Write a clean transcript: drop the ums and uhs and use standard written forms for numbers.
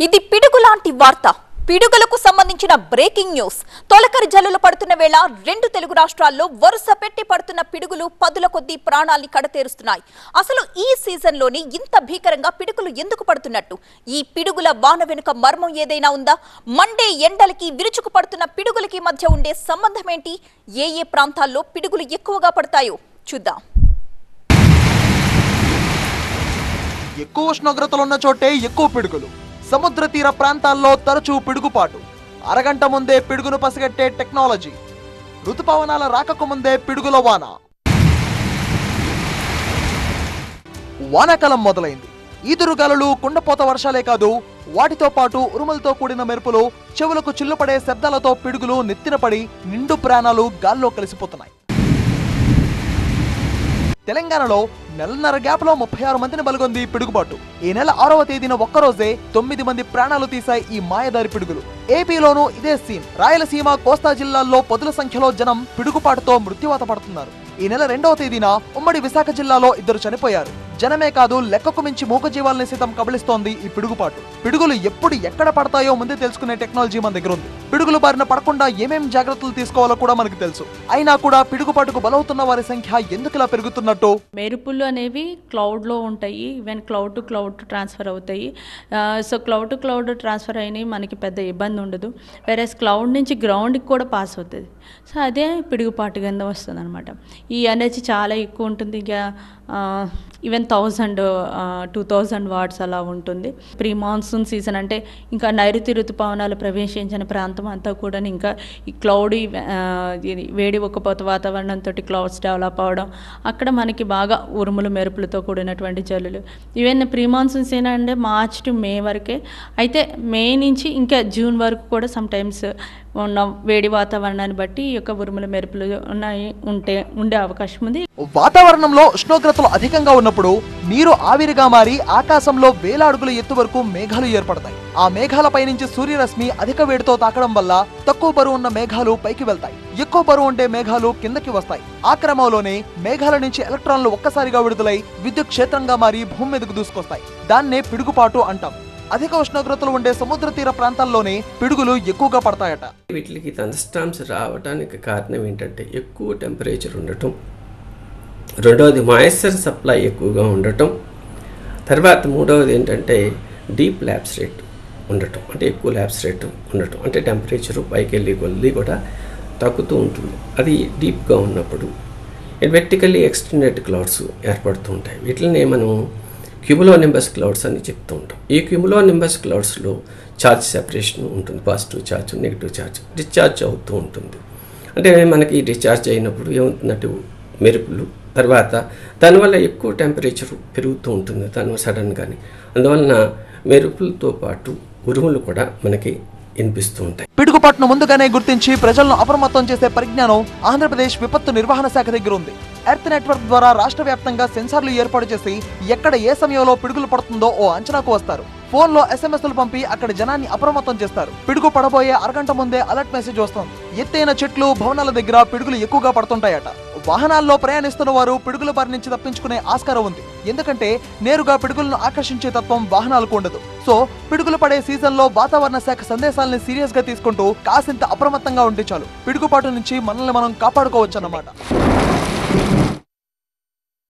ఇది పిడుగు లాంటి వార్త. పిడుగులకు సంబంధించిన బ్రేకింగ్ న్యూస్. తొలకరి జల్లులు పడుతున్న వేళ రెండు తెలుగు రాష్ట్రాల్లో వరుస పెట్టి పడుతున్న పిడుగులు పదుల కొద్దీ ప్రాణాల్ని కడతేరుస్తున్నాయి. అసలు ఈ సీజన్లోని ఇంత భీకరంగా పిడుగులు ఎందుకు పడుతున్నట్టు? ఈ పిడుగుల వాన వెనుక మర్మం ఏదైనా ఉందా? మండే ఎండలకి విరుచుకు పడుతున్న పిడుగులకి మధ్య ఉండే సంబంధం ఏంటి? ఏ ఏ ప్రాంతాల్లో పిడుగులు ఎక్కువగా పడతాయో చూద్దాం. ఎక్కువ ఉష్ణోగ్రతలున్న చోటే ఎక్కువ పిడుగులు. సముద్ర తీర ప్రాంతాల్లో తరచూ పిడుగుపాటు. అరగంట ముందే పిడుగును పసిగట్టే టెక్నాలజీ. ఋతుపవనాల రాకకు ముందే పిడుగుల వాన. వానాకాలం మొదలైంది. ఈదురుగాలులు, కుండపోత వర్షాలే కాదు, వాటితో పాటు ఉరుములతో కూడిన మెరుపులు, చెవులకు చిల్లుపడే శబ్దాలతో పిడుగులు నెత్తినపడి నిండు ప్రాణాలు గాల్లో కలిసిపోతున్నాయి. తెలంగాణలో నెలన్నర గ్యాప్ లో 36 మందిని బలిగొంది పిడుగుబాటు. ఈ నెల 6వ తేదీన ఒక్కరోజే 9 మంది ప్రాణాలు తీశాయి ఈ మాయదారి పిడుగులు. ఏపీలోనూ ఇదే సీన్. రాయలసీమ, కోస్తా జిల్లాల్లో పదుల సంఖ్యలో జనం పిడుగుపాటుతో మృత్యువాత పడుతున్నారు. ఈ నెల 2వ తేదీన ఉమ్మడి విశాఖ జిల్లాలో 2 చనిపోయారు. జనమే కాదు, లెక్కకు మించి మూగజీవాల్ని సైతం కబళిస్తోంది ఈ పిడుగుపాటు. పిడుగులు ఎప్పుడు ఎక్కడ పడతాయో ముందే తెలుసుకునే టెక్నాలజీ మన దగ్గర ఉంది. పిడుగులు బారిన పడకుండా ఏమేం జాగ్రత్తలు తీసుకోవాలో కూడా మనకు తెలుసు. అయినా కూడా పిడుగుపాటుకు బలవుతున్న వారి సంఖ్య ఎందుకు ఇలా పెరుగుతున్నట్టు? మెరుపులు అనేవి క్లౌడ్లో ఉంటాయి. Even cloud to cloud transfer అవుతాయి. So cloud to cloud transfer అయినవి మనకి పెద్ద ఇబ్బంది ఉండదు. వేరేస్ క్లౌడ్ నుంచి గ్రౌండ్కి కూడా పాస్ అవుతుంది. సో అదే పిడుగుపాటు కింద వస్తుంది అనమాట. ఈ ఎనర్జీ చాలా ఎక్కువ ఉంటుంది. ఇక ఈవెన్ 1000-2000 వాట్స్ అలా ఉంటుంది. ప్రీ మాన్సూన్ సీజన్ అంటే ఇంకా నైరుతి ఋతుపవనాలు ప్రవేశించిన ప్రాంతం అంతా కూడా ఇంకా ఈ క్లౌడీ వేడి ఒక్కపోత వాతావరణంతో క్లౌడ్స్ డెవలప్ అవడం, అక్కడ మనకి బాగా ఉరుములు మెరుపులతో కూడినటువంటి జల్లులు. ఈవెన్ ప్రీ మాన్సూన్ సీజన్ అంటే మార్చ్ టు మే వరకే. అయితే మే నుంచి ఇంకా జూన్ వరకు కూడా సమ్టైమ్స్ ఉన్న వేడి వాతావరణాన్ని బట్టి ఈ యొక్క ఉరుముల మెరుపులు ఉండే అవకాశం ఉంది. వాతావరణంలో ఉష్ణోగ్రతలు అధికంగా ఉన్నప్పుడు నీరు ఆవిరిగా మారి ఆకాశంలో వేల అడుగుల ఎత్తు వరకు మేఘాలు ఏర్పడతాయి. ఆ మేఘాలపై నుంచి సూర్యరశ్మి అధిక వేడితో తాకడం వల్ల తక్కువ బరువు ఉన్న మేఘాలు పైకి వెళ్తాయి, ఎక్కువ బరువు ఉండే మేఘాలు కిందకి వస్తాయి. ఆ క్రమంలోనే మేఘాల నుంచి ఎలక్ట్రాన్లు ఒక్కసారిగా విడుదలై విద్యుత్ క్షేత్రంగా మారి భూమి మీదకు దూసుకొస్తాయి. దాన్నే పిడుగుపాటు అంటాం. అధిక ఉష్ణోగ్రతలు ఉండే సముద్ర తీర ప్రాంతాల్లోనే పిడుగులు ఎక్కువగా పడతాయట. వీటికి థండర్స్టార్మ్స్ రావడానికి కారణం ఏంటంటే ఎక్కువ టెంపరేచర్ ఉండటం, రెండవది మాయిశ్చర్ సప్లై ఎక్కువగా ఉండటం, తర్వాత మూడవది ఏంటంటే డీప్ ల్యాబ్స్ రేట్ ఉండటం. అంటే ఎక్కువ ల్యాబ్స్ రేట్ ఉండటం అంటే టెంపరేచరు పైకి వెళ్ళి కొద్ది కూడా తగ్గుతూ ఉంటుంది. అది డీప్గా ఉన్నప్పుడు వెర్టికల్లీ ఎక్స్టెండెడ్ క్లౌడ్స్ ఏర్పడుతూ ఉంటాయి. వీటిని మనం క్యూములోనింబస్ క్లౌడ్స్ అని చెప్తూ ఉంటాం. ఈ క్యూములోనింబస్ క్లౌడ్స్లో ఛార్జ్ సెపరేషన్ ఉంటుంది. Positive charge, negative charge discharge అవుతూ ఉంటుంది. అంటే మనకి డిశ్చార్జ్ అయినప్పుడు ఏమవుతున్నట్టు మెరుపులు, తర్వాత దానివల్ల ఎక్కువ టెంపరేచర్ పెరుగుతూ ఉంటుంది దానివల్ల సడన్గానే. అందువలన మెరుపులతో పాటు ఉరుములు కూడా మనకి వినిపిస్తూ ఉంటాయి. పిడుగుపాటును ముందుగానే గుర్తించి ప్రజలను అప్రమత్తం చేసే పరిజ్ఞానం ఆంధ్రప్రదేశ్ విపత్తు నిర్వహణ శాఖ దగ్గర ఉంది. ఎర్త్ నెట్వర్క్ ద్వారా రాష్ట్ర వ్యాప్తంగా సెన్సార్లు ఏర్పాటు చేసి ఎక్కడ ఏ సమయంలో పిడుగులు పడుతుందో ఓ అంచనాకు వస్తారు. ఫోన్లో ఎస్ఎంఎస్లు పంపి అక్కడ జనాన్ని అప్రమత్తం చేస్తారు. పిడుగు పడబోయే అరగంట ముందే అలర్ట్ మెసేజ్ వస్తుంది. ఎత్తైన చెట్లు, భవనాల దగ్గర పిడుగులు ఎక్కువగా పడుతుంటాయట. వాహనాల్లో ప్రయాణిస్తున్న వారు పిడుగుల బారి నుంచి తప్పించుకునే ఆస్కారం ఉంది. ఎందుకంటే నేరుగా పిడుగులను ఆకర్షించే తత్వం వాహనాలకు ఉండదు. సో పిడుగులు పడే సీజన్లో వాతావరణ శాఖ సందేశాలను సీరియస్ గా తీసుకుంటూ కాసింత అప్రమత్తంగా ఉంటే చాలు, పిడుగుపాటు నుంచి మనల్ని మనం కాపాడుకోవచ్చు అన్నమాట.